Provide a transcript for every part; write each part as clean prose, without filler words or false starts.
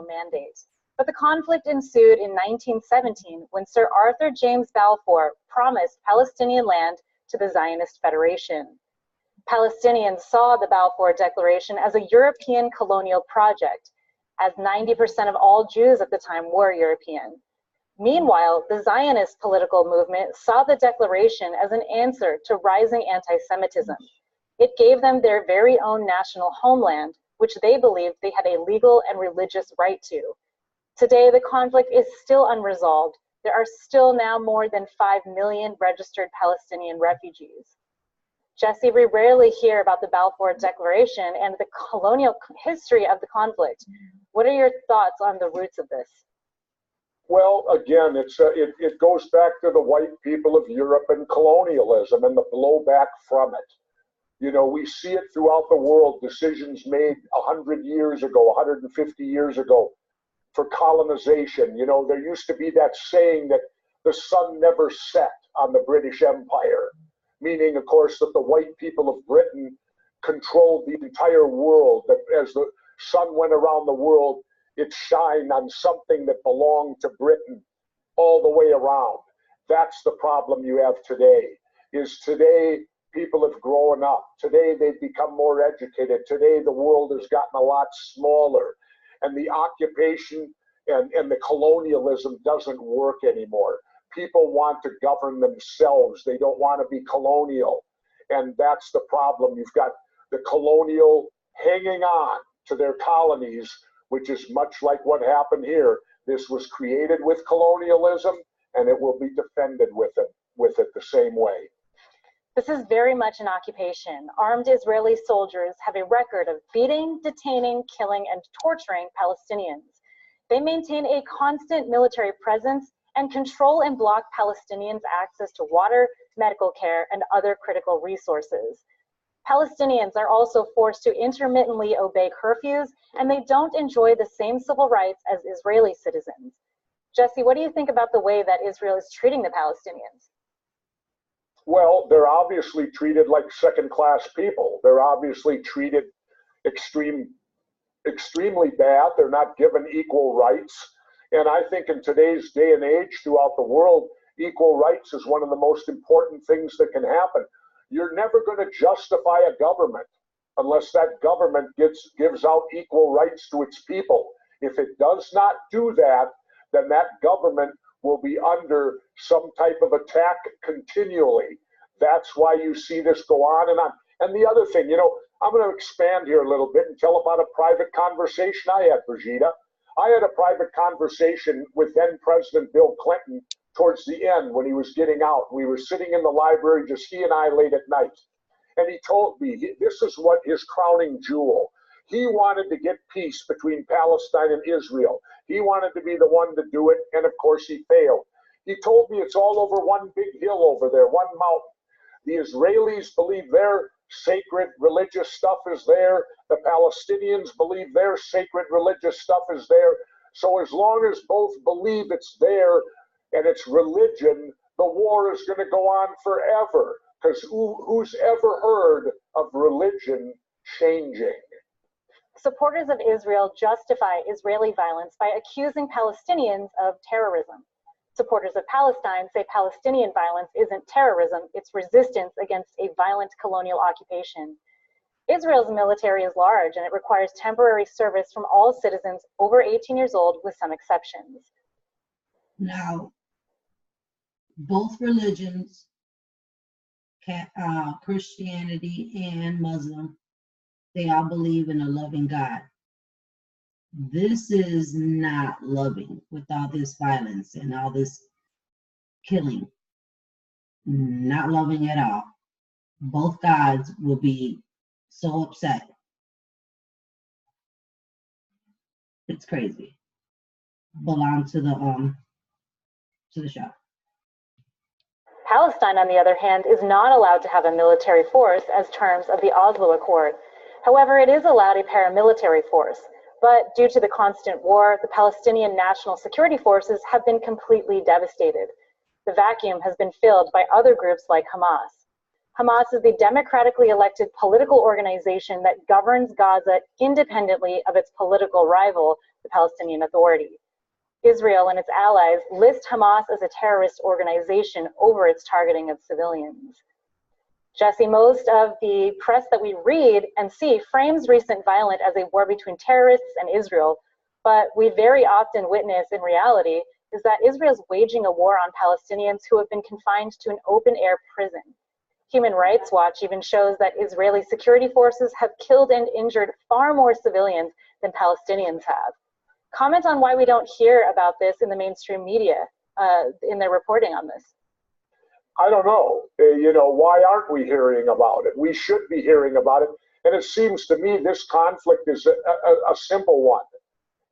colonial mandate. But the conflict ensued in 1917 when Sir Arthur James Balfour promised Palestinian land to the Zionist Federation. Palestinians saw the Balfour Declaration as a European colonial project, as 90% of all Jews at the time were European. Meanwhile, the Zionist political movement saw the declaration as an answer to rising anti-Semitism. It gave them their very own national homeland, which they believed they had a legal and religious right to. Today, the conflict is still unresolved. There are still now more than 5 million registered Palestinian refugees. Jesse, we rarely hear about the Balfour Declaration and the colonial history of the conflict. What are your thoughts on the roots of this? Well, again, it goes back to the white people of Europe and colonialism and the blowback from it. You know, we see it throughout the world, decisions made 100 years ago, 150 years ago for colonization. You know, there used to be that saying that the sun never set on the British Empire, meaning, of course, that the white people of Britain controlled the entire world, that as the sun went around the world, it shined on something that belonged to Britain all the way around. That's the problem you have today, is today people have grown up. Today they've become more educated. Today the world has gotten a lot smaller, and the occupation and the colonialism doesn't work anymore. People want to govern themselves. They don't want to be colonial. And that's the problem. You've got the colonial hanging on to their colonies, which is much like what happened here. This was created with colonialism, and it will be defended with it the same way. This is very much an occupation. Armed Israeli soldiers have a record of beating, detaining, killing, and torturing Palestinians. They maintain a constant military presence and control and block Palestinians' access to water, medical care, and other critical resources. Palestinians are also forced to intermittently obey curfews, and they don't enjoy the same civil rights as Israeli citizens. Jesse, what do you think about the way that Israel is treating the Palestinians? Well, they're obviously treated like second-class people. They're obviously treated extremely bad. They're not given equal rights. And I think in today's day and age throughout the world, equal rights is one of the most important things that can happen. You're never going to justify a government unless that government gives out equal rights to its people. If it does not do that, then that government will be under some type of attack continually. That's why you see this go on and on. And the other thing, you know, I'm going to expand here a little bit and tell about a private conversation I had, Brigitte. I had a private conversation with then President Bill Clinton towards the end when he was getting out. We were sitting in the library, just he and I, late at night. And he told me this is what his crowning jewel. He wanted to get peace between Palestine and Israel. He wanted to be the one to do it, and of course he failed. He told me it's all over one big hill over there, one mountain. The Israelis believe their sacred religious stuff is there. The Palestinians believe their sacred religious stuff is there. So as long as both believe it's there and it's religion, the war is going to go on forever. Because who's ever heard of religion changing? Supporters of Israel justify Israeli violence by accusing Palestinians of terrorism. Supporters of Palestine say Palestinian violence isn't terrorism, it's resistance against a violent colonial occupation. Israel's military is large and it requires temporary service from all citizens over 18 years old with some exceptions. Now, both religions, Christianity and Muslim, they all believe in a loving God. This is not loving with all this violence and all this killing. Not loving at all. Both gods will be so upset. It's crazy. Belong to the show. Palestine, on the other hand, is not allowed to have a military force as terms of the Oslo Accord. However, it is allowed a paramilitary force. But due to the constant war, the Palestinian National Security Forces have been completely devastated. The vacuum has been filled by other groups like Hamas. Hamas is the democratically elected political organization that governs Gaza independently of its political rival, the Palestinian Authority. Israel and its allies list Hamas as a terrorist organization over its targeting of civilians. Jesse, most of the press that we read and see frames recent violence as a war between terrorists and Israel, but we very often witness in reality is that Israel's waging a war on Palestinians who have been confined to an open-air prison. Human Rights Watch even shows that Israeli security forces have killed and injured far more civilians than Palestinians have. Comment on why we don't hear about this in the mainstream media in their reporting on this. I don't know. Why aren't we hearing about it? We should be hearing about it. And it seems to me this conflict is a simple one.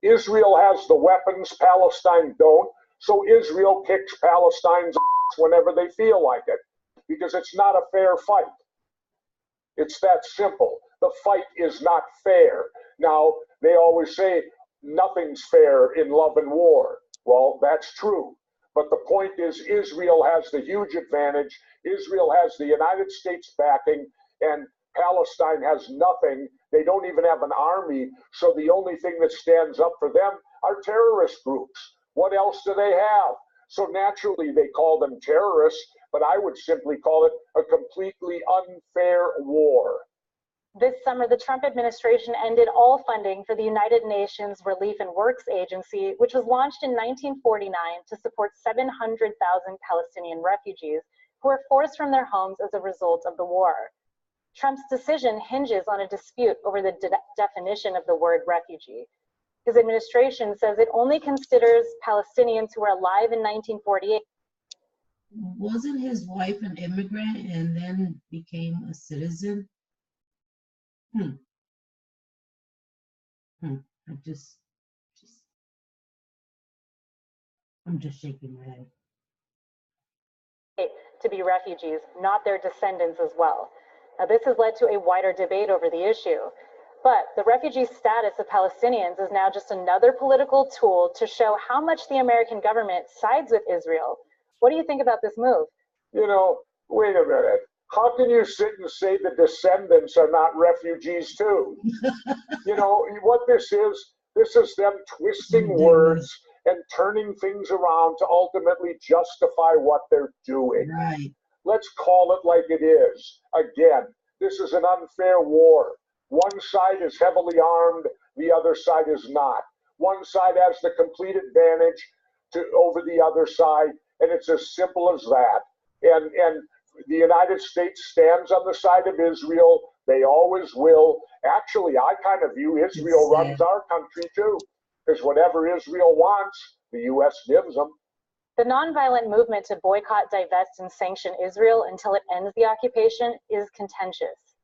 Israel has the weapons, Palestine don't. So Israel kicks Palestine's ass whenever they feel like it, because it's not a fair fight. It's that simple. The fight is not fair. Now, they always say nothing's fair in love and war. Well, that's true. But the point is, Israel has the huge advantage. Israel has the United States backing, and Palestine has nothing. They don't even have an army. So the only thing that stands up for them are terrorist groups. What else do they have? So naturally, they call them terrorists, but I would simply call it a completely unfair war. This summer, the Trump administration ended all funding for the United Nations Relief and Works Agency, which was launched in 1949 to support 700,000 Palestinian refugees who were forced from their homes as a result of the war. Trump's decision hinges on a dispute over the definition of the word refugee. His administration says it only considers Palestinians who were alive in 1948. Wasn't his wife an immigrant and then became a citizen? I'm just shaking my head. To be refugees, not their descendants as well. Now, this has led to a wider debate over the issue. But the refugee status of Palestinians is now just another political tool to show how much the American government sides with Israel. What do you think about this move? Wait a minute. How can you sit and say the descendants are not refugees too? What this is them twisting words and turning things around to ultimately justify what they're doing. Right. Let's call it like it is. Again, this is an unfair war. One side is heavily armed, the other side is not. One side has the complete advantage over the other side, and it's as simple as that. And the United States stands on the side of Israel. They always will. Actually, I kind of view Israel runs our country too, because whatever Israel wants, the U.S. gives them. The nonviolent movement to boycott, divest, and sanction Israel until it ends the occupation is contentious.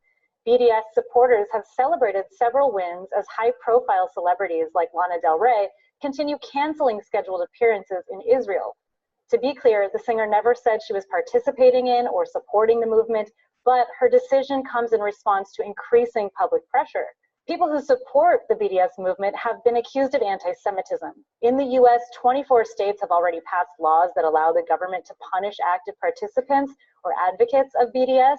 BDS supporters have celebrated several wins as high-profile celebrities like Lana Del Rey continue canceling scheduled appearances in Israel. To be clear, the singer never said she was participating in or supporting the movement, but her decision comes in response to increasing public pressure. People who support the BDS movement have been accused of anti-Semitism. In the US, 24 states have already passed laws that allow the government to punish active participants or advocates of BDS.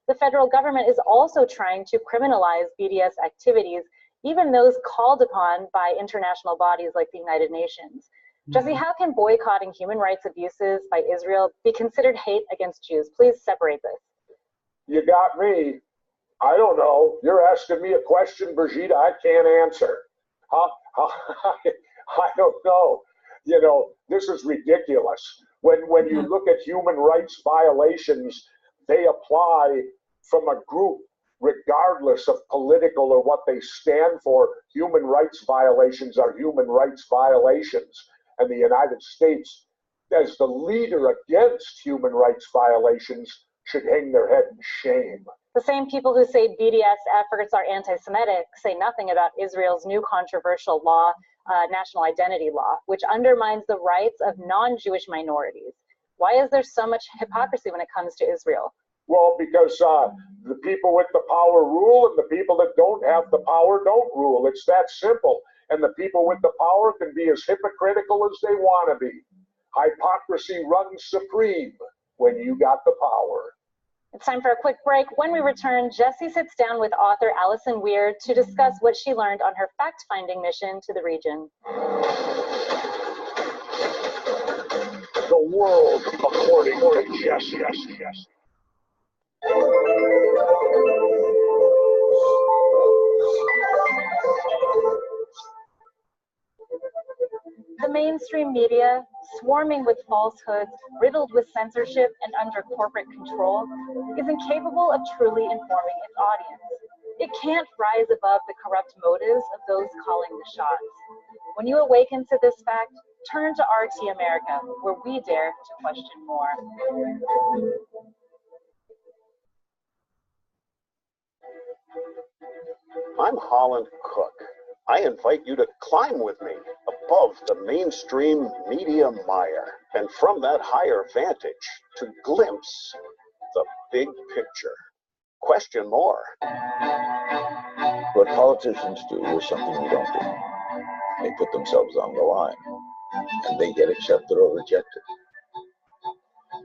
The federal government is also trying to criminalize BDS activities, even those called upon by international bodies like the United Nations. Jesse, how can boycotting human rights abuses by Israel be considered hate against Jews? Please separate this. You got me. I don't know. You're asking me a question, Brigitte, I can't answer. I don't know. This is ridiculous. When you look at human rights violations, they apply from a group regardless of political or what they stand for. Human rights violations are human rights violations. And the United States, as the leader against human rights violations, should hang their head in shame. The same people who say BDS efforts are anti-Semitic say nothing about Israel's new controversial law, national identity law, which undermines the rights of non-Jewish minorities. Why is there so much hypocrisy when it comes to Israel? Well, because the people with the power rule, and the people that don't have the power don't rule. It's that simple. And the people with the power can be as hypocritical as they want to be. Hypocrisy runs supreme when you got the power. It's time for a quick break. When we return, Jessie sits down with author Allison Weir to discuss what she learned on her fact-finding mission to the region. The world according to Jessie. The mainstream media, swarming with falsehoods, riddled with censorship and under corporate control, is incapable of truly informing its audience. It can't rise above the corrupt motives of those calling the shots. When you awaken to this fact, turn to RT America, where we dare to question more. I'm Holland Cook. I invite you to climb with me above the mainstream media mire, and from that higher vantage to glimpse the big picture. Question more. What politicians do is something we don't do. They put themselves on the line, and they get accepted or rejected.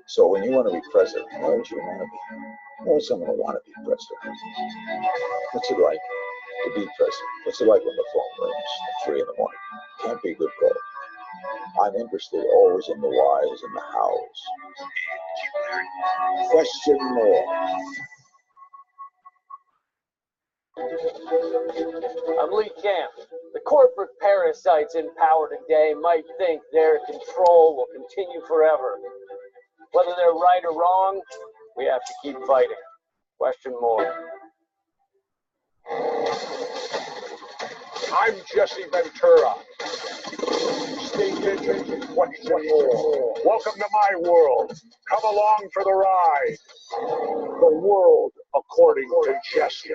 So when you want to be president, what do you want to be? Well, someone will want to be president. What's it like to be president? What's it like when the phone rings at 3 in the morning? Can't be a good call. I'm interested always in the whys and the hows. Question more. I'm Lee Camp. The corporate parasites in power today might think their control will continue forever. Whether they're right or wrong, we have to keep fighting. Question more. I'm Jesse Ventura. Stay tuned to question more. Welcome to my world. Come along for the ride. The world according to Jesse.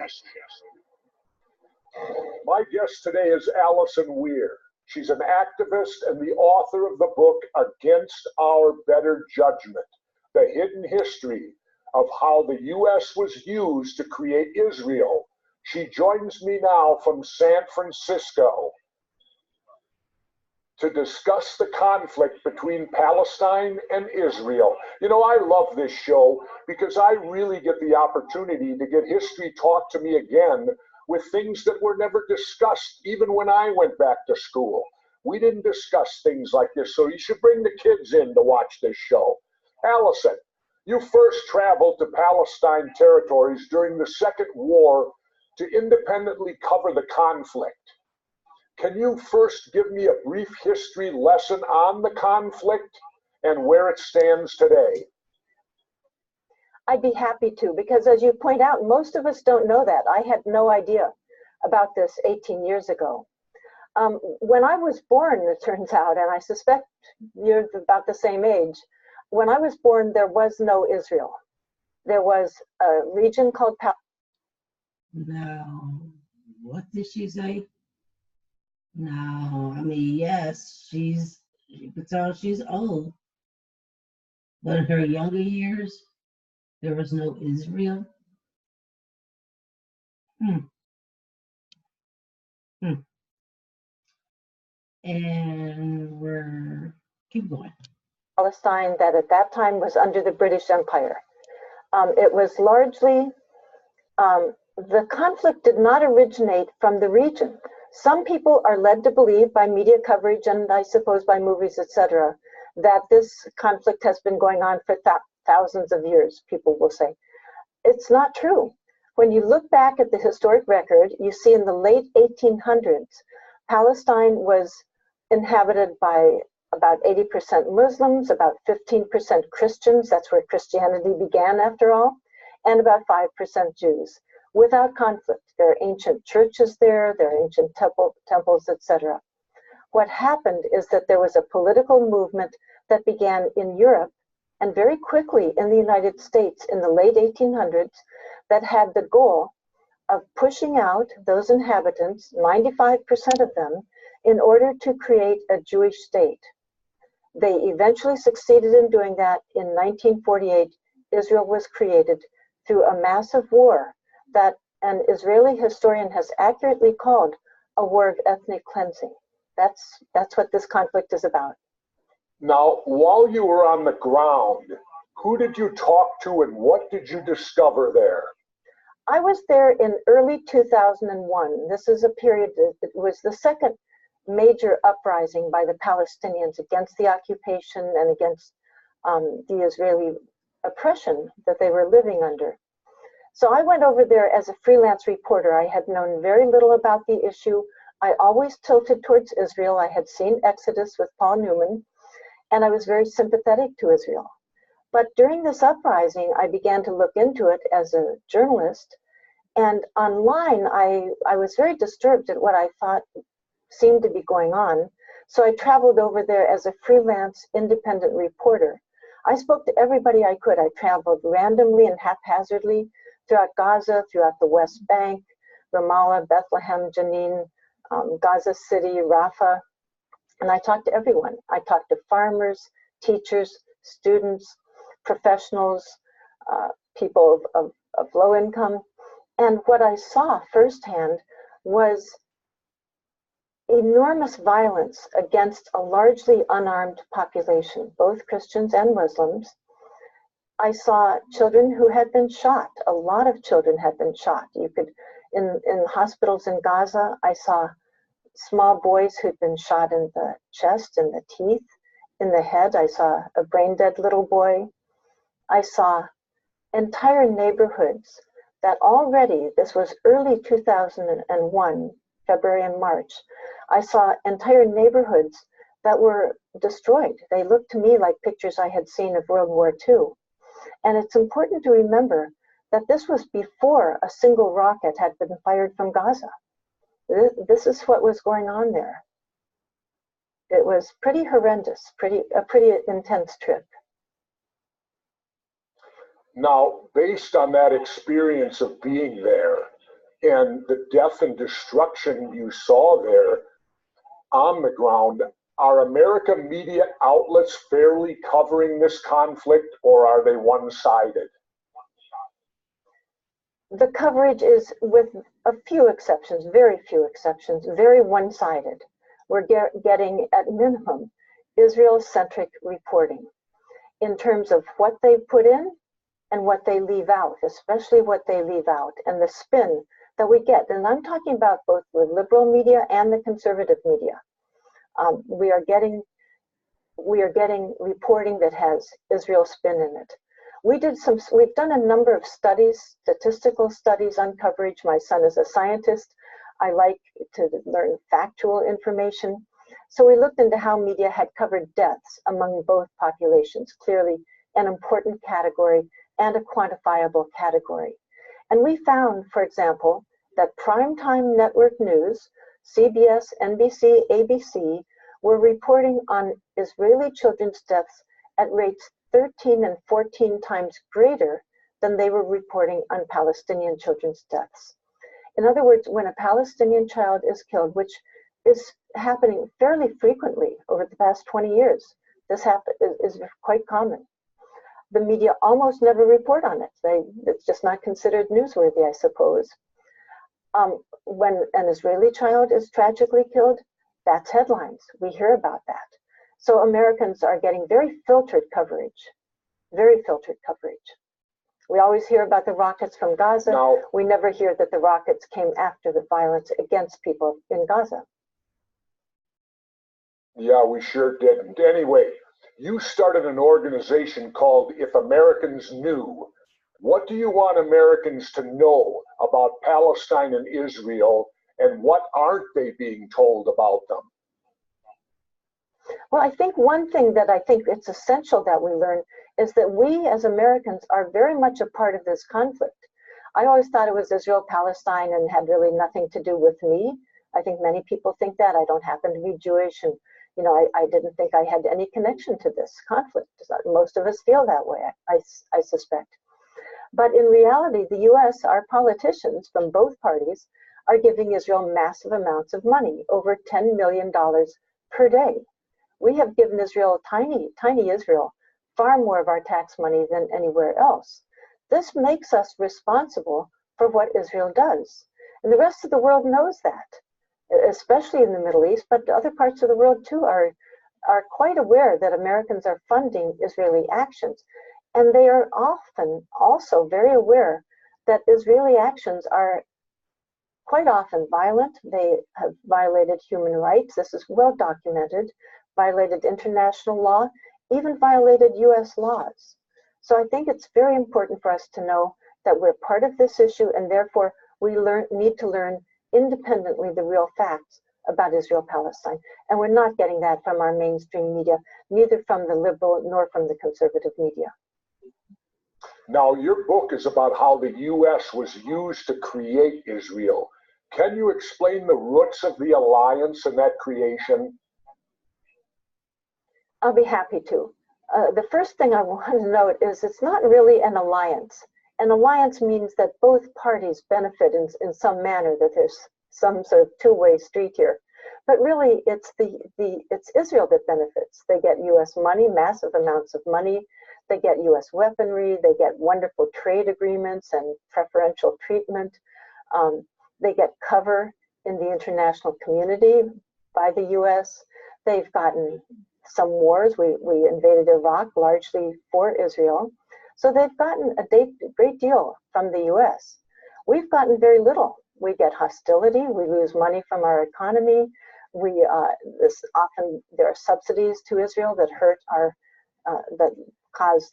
My guest today is Allison Weir. She's an activist and the author of the book Against Our Better Judgment, The Hidden History of How the U.S. was Used to Create Israel. She joins me now from San Francisco to discuss the conflict between Palestine and Israel. You know, I love this show because I really get the opportunity to get history taught to me again with things that were never discussed, even when I went back to school. We didn't discuss things like this, so you should bring the kids in to watch this show. Allison, you first traveled to Palestine territories during the Second War to independently cover the conflict. Can you first give me a brief history lesson on the conflict and where it stands today? I'd be happy to, because as you point out, most of us don't know that. I had no idea about this 18 years ago. When I was born, it turns out, and I suspect you're about the same age, when I was born, there was no Israel. There was a region called Palestine. Now, what did she say? No, I mean, yes, you could tell she's old. But in her younger years, there was no Israel. And keep going. Palestine that at that time was under the British Empire. It was largely, the conflict did not originate from the region. Some people are led to believe by media coverage and I suppose by movies, etc., that this conflict has been going on for thousands of years, people will say. It's not true. When you look back at the historic record, you see in the late 1800s, Palestine was inhabited by about 80% Muslims, about 15% Christians, that's where Christianity began after all, and about 5% Jews, without conflict. There are ancient churches there are ancient temples, etc. What happened is that there was a political movement that began in Europe and very quickly in the United States in the late 1800s that had the goal of pushing out those inhabitants, 95% of them, in order to create a Jewish state. They eventually succeeded in doing that. In 1948, Israel was created through a massive war that an Israeli historian has accurately called a war of ethnic cleansing. That's what this conflict is about. Now, while you were on the ground, Who did you talk to and what did you discover there? I was there in early 2001. This is a period, it was the second major uprising by the Palestinians against the occupation and against the Israeli oppression that they were living under. So I went over there as a freelance reporter. I had known very little about the issue. I always tilted towards Israel. I had seen Exodus with Paul Newman, and I was very sympathetic to Israel. But during this uprising, I began to look into it as a journalist. And online, I was very disturbed at what I thought seemed to be going on. So I traveled over there as a freelance independent reporter. I spoke to everybody I could. I traveled randomly and haphazardly throughout Gaza, throughout the West Bank, Ramallah, Bethlehem, Jenin, Gaza City, Rafah. And I talked to everyone. I talked to farmers, teachers, students, professionals, people of low income. And what I saw firsthand was enormous violence against a largely unarmed population, both Christians and Muslims. I saw children who had been shot. A lot of children had been shot. You could, in hospitals in Gaza, I saw small boys who'd been shot in the chest, in the teeth, in the head. I saw a brain dead little boy. I saw entire neighborhoods that already, this was early 2001, February and March, I saw entire neighborhoods that were destroyed. They looked to me like pictures I had seen of World War II. And it's important to remember that this was before a single rocket had been fired from Gaza. This is what was going on there. It was pretty horrendous, a pretty intense trip. Now, based on that experience of being there and the death and destruction you saw there on the ground, are American media outlets fairly covering this conflict, or are they one-sided? The coverage is, with a few exceptions, very few exceptions, very one-sided. We're getting, at minimum, Israel-centric reporting in terms of what they put in and what they leave out, especially what they leave out, and the spin that we get. And I'm talking about both the liberal media and the conservative media. We are getting reporting that has Israel spin in it. We've done a number of studies, statistical studies on coverage. My son is a scientist. I like to learn factual information. So we looked into how media had covered deaths among both populations, clearly an important category and a quantifiable category. And we found, for example, that primetime network news, CBS, NBC, ABC, were reporting on Israeli children's deaths at rates 13 and 14 times greater than they were reporting on Palestinian children's deaths. In other words, when a Palestinian child is killed, which is happening fairly frequently over the past 20 years, this is quite common. The media almost never report on it. It's just not considered newsworthy, I suppose. When an Israeli child is tragically killed, that's headlines. We hear about that. So Americans are getting very filtered coverage, very filtered coverage. We always hear about the rockets from Gaza. Now, we never hear that the rockets came after the violence against people in Gaza. Yeah, we sure didn't. Anyway, you started an organization called If Americans Knew. What do you want Americans to know about Palestine and Israel, and what aren't they being told about them? Well, I think one thing that I think it's essential that we learn is that we as Americans are very much a part of this conflict. I always thought it was Israel-Palestine and had really nothing to do with me. I think many people think that. I don't happen to be Jewish, and I didn't think I had any connection to this conflict. Most of us feel that way, I suspect. But in reality, the US, our politicians from both parties, are giving Israel massive amounts of money, over $10 million per day. We have given Israel, tiny Israel, far more of our tax money than anywhere else. This makes us responsible for what Israel does. And the rest of the world knows that, especially in the Middle East, but other parts of the world too are quite aware that Americans are funding Israeli actions. And they are often also very aware that Israeli actions are quite often violent. They have violated human rights. This is well documented, violated international law, even violated US laws. So I think it's very important for us to know that we're part of this issue, and therefore we need to learn independently the real facts about Israel-Palestine. And we're not getting that from our mainstream media, neither from the liberal nor from the conservative media. Now, your book is about how the U.S. was used to create Israel. Can you explain the roots of the alliance and that creation? I'll be happy to. The first thing I want to note is it's not really an alliance. An alliance means that both parties benefit in some manner, that there's some sort of two-way street here. But really, it's Israel that benefits. They get U.S. money, massive amounts of money. They get U.S. weaponry. They get wonderful trade agreements and preferential treatment. They get cover in the international community by the U.S. They've gotten some wars. We invaded Iraq largely for Israel. So they've gotten a great deal from the U.S. We've gotten very little. We get hostility. We lose money from our economy. Often there are subsidies to Israel that hurt that cause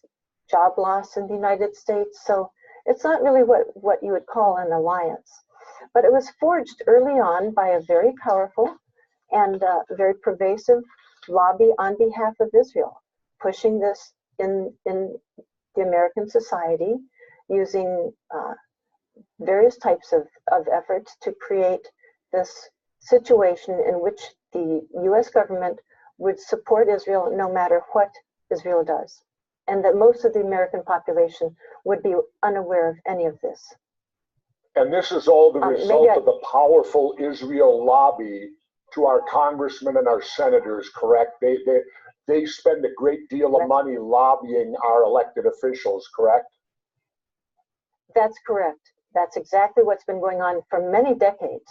job loss in the United States. So it's not really what you would call an alliance. But it was forged early on by a very powerful and very pervasive lobby on behalf of Israel, pushing this in the American society, using various types of efforts to create this situation in which the US government would support Israel no matter what Israel does, and that most of the American population would be unaware of any of this. And this is all the result of the powerful Israel lobby to our congressmen and our senators, correct? They spend a great deal of money lobbying our elected officials, correct? That's correct. That's exactly what's been going on for many decades.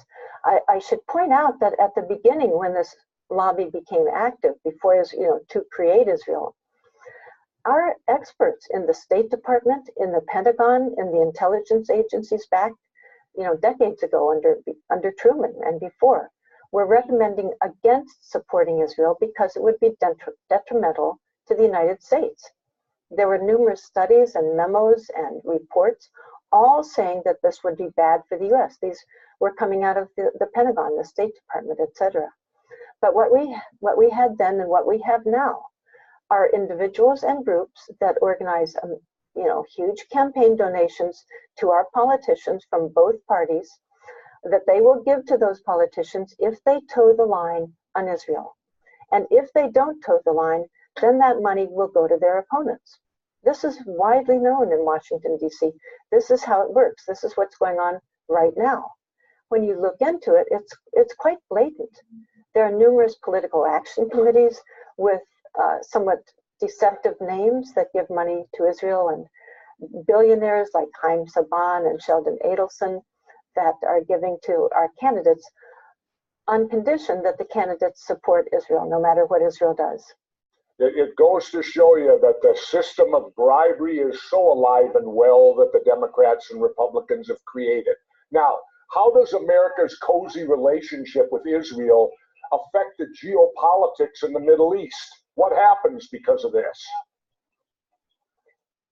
I should point out that at the beginning, when this lobby became active, before to create Israel, our experts in the State Department, in the Pentagon, in the intelligence agencies back, decades ago under Truman and before, were recommending against supporting Israel because it would be detrimental to the United States. There were numerous studies and memos and reports all saying that this would be bad for the US. These were coming out of the Pentagon, the State Department, etc. But what we had then and what we have now are individuals and groups that organize huge campaign donations to our politicians from both parties that they will give to those politicians if they toe the line on Israel. And if they don't toe the line, then that money will go to their opponents. This is widely known in Washington, D.C. This is how it works. This is what's going on right now. When you look into it, it's quite blatant. There are numerous political action committees with somewhat deceptive names that give money to Israel, and billionaires like Chaim Saban and Sheldon Adelson that are giving to our candidates on condition that the candidates support Israel, no matter what Israel does. It goes to show you that the system of bribery is so alive and well that the Democrats and Republicans have created. Now, how does America's cozy relationship with Israel affect the geopolitics in the Middle East? What happens because of this?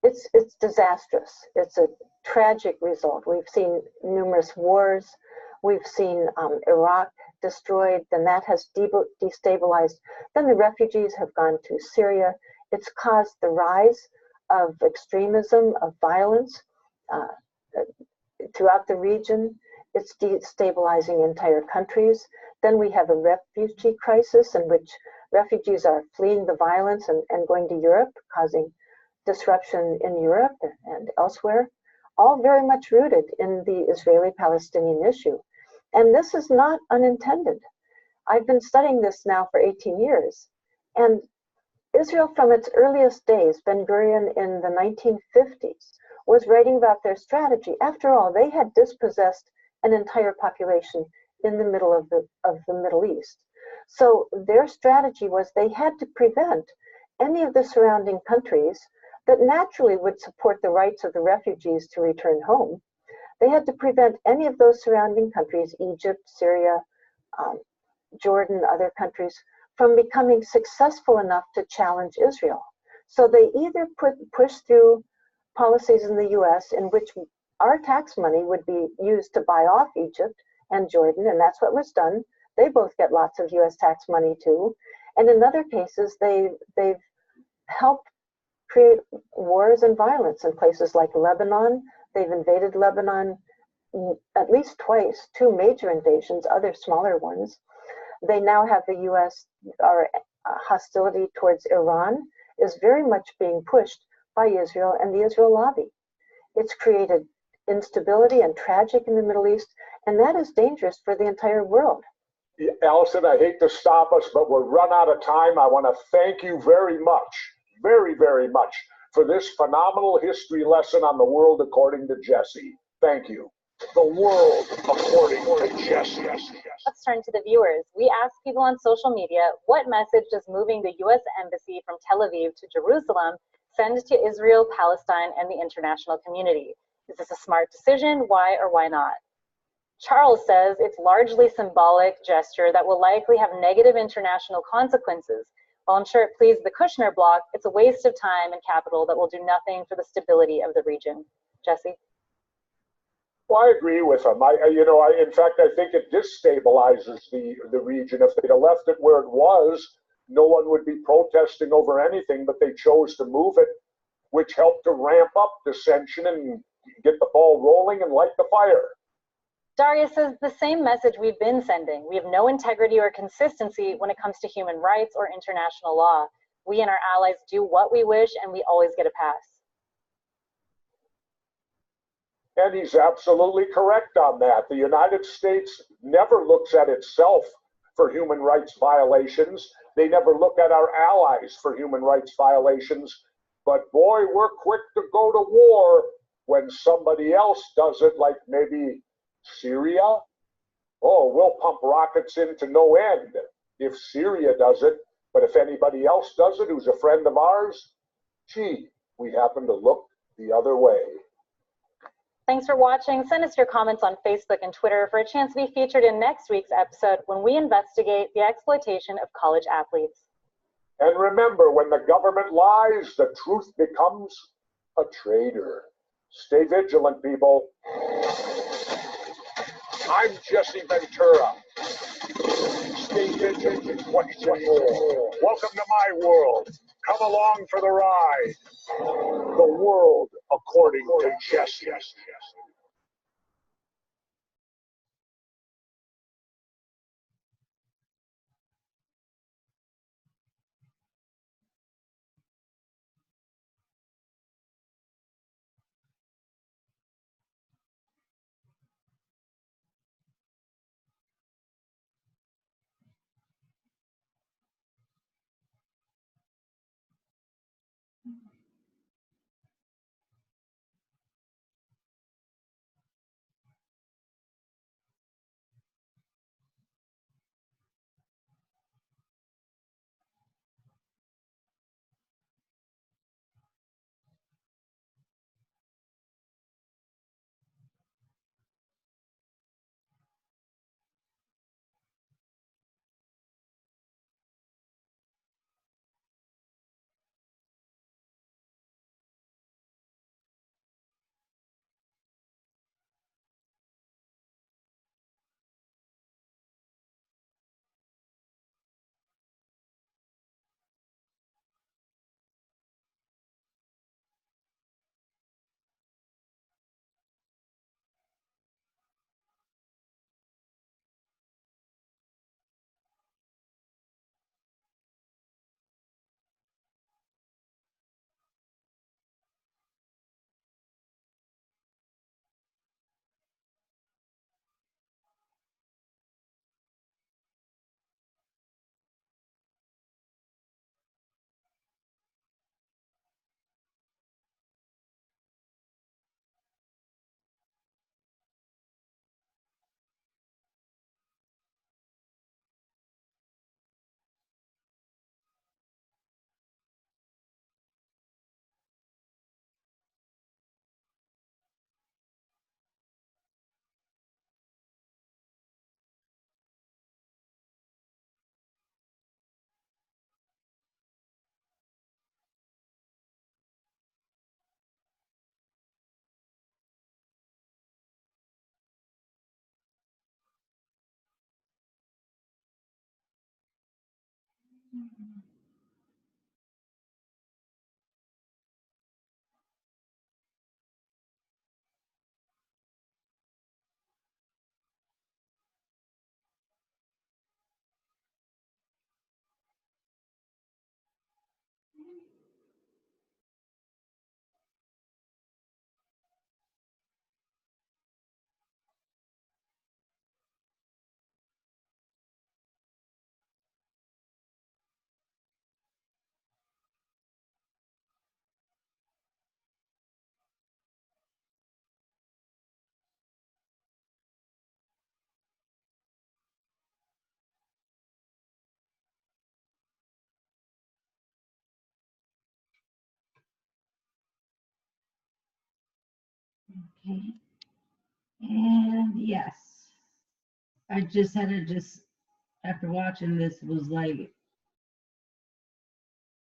It's disastrous. It's a tragic result. We've seen numerous wars. We've seen Iraq destroyed, then that has destabilized. Then the refugees have gone to Syria. It's caused the rise of extremism, of violence throughout the region. It's destabilizing entire countries. Then we have a refugee crisis in which refugees are fleeing the violence and going to Europe, causing disruption in Europe and elsewhere, all very much rooted in the Israeli-Palestinian issue. And this is not unintended. I've been studying this now for 18 years. And Israel, from its earliest days, Ben Gurion in the 1950s, was writing about their strategy. After all, they had dispossessed an entire population in the middle of the Middle East. So their strategy was they had to prevent any of the surrounding countries that naturally would support the rights of the refugees to return home, they had to prevent any of those surrounding countries, Egypt, Syria, Jordan, other countries, from becoming successful enough to challenge Israel. So they either pushed through policies in the US in which our tax money would be used to buy off Egypt and Jordan, and that's what was done. They both get lots of US tax money too. And in other cases, they've helped create wars and violence in places like Lebanon. They've invaded Lebanon at least twice, two major invasions, other smaller ones. They now have the US, our hostility towards Iran is very much being pushed by Israel and the Israel lobby. It's created instability and tragic in the Middle East, and that is dangerous for the entire world. Allison, I hate to stop us, but we're run out of time. I want to thank you very much, very, very much, for this phenomenal history lesson on the world according to Jesse. Thank you. The world according to Jesse. Let's turn to the viewers. We asked people on social media, what message does moving the U.S. Embassy from Tel Aviv to Jerusalem send to Israel, Palestine, and the international community? Is this a smart decision? Why or why not? Charles says it's largely symbolic gesture that will likely have negative international consequences. While I'm sure it pleased the Kushner bloc, it's a waste of time and capital that will do nothing for the stability of the region. Jesse? Well, I agree with him. In fact, I think it destabilizes the region. If they'd have left it where it was, no one would be protesting over anything, but they chose to move it, which helped to ramp up dissension and get the ball rolling and light the fire. Daria says the same message we've been sending. We have no integrity or consistency when it comes to human rights or international law. We and our allies do what we wish, and we always get a pass. And he's absolutely correct on that. The United States never looks at itself for human rights violations. They never look at our allies for human rights violations. But boy, we're quick to go to war when somebody else does it, like maybe Syria. Oh, we'll pump rockets into no end if Syria does it. But if anybody else does it who's a friend of ours, gee, we happen to look the other way. Thanks for watching. Send us your comments on Facebook and Twitter for a chance to be featured in next week's episode when we investigate the exploitation of college athletes. And remember, when the government lies, the truth becomes a traitor. Stay vigilant, people. I'm Jesse Ventura. Stay vigilant in 2024. Welcome to my world. Come along for the ride. The world according to Jesse. Okay. And yes, I just had to after watching this, was like,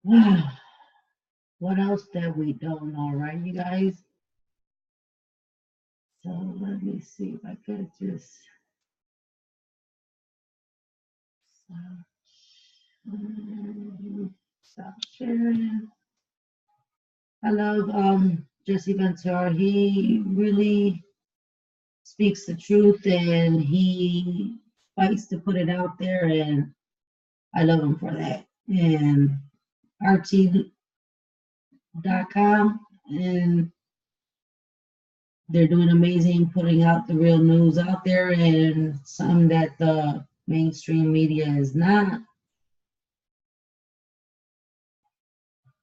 wow, what else that we don't know, right, you guys? So let me see if I could just stop sharing. I love Jesse Ventura. He really speaks the truth and he fights to put it out there, and I love him for that. And RT.com, and they're doing amazing putting out the real news out there, and some that the mainstream media is not.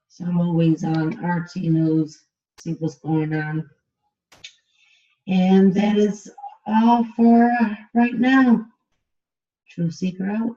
So I'm always on RT News, see what's going on. And that is all for right now. Truth Seeker out.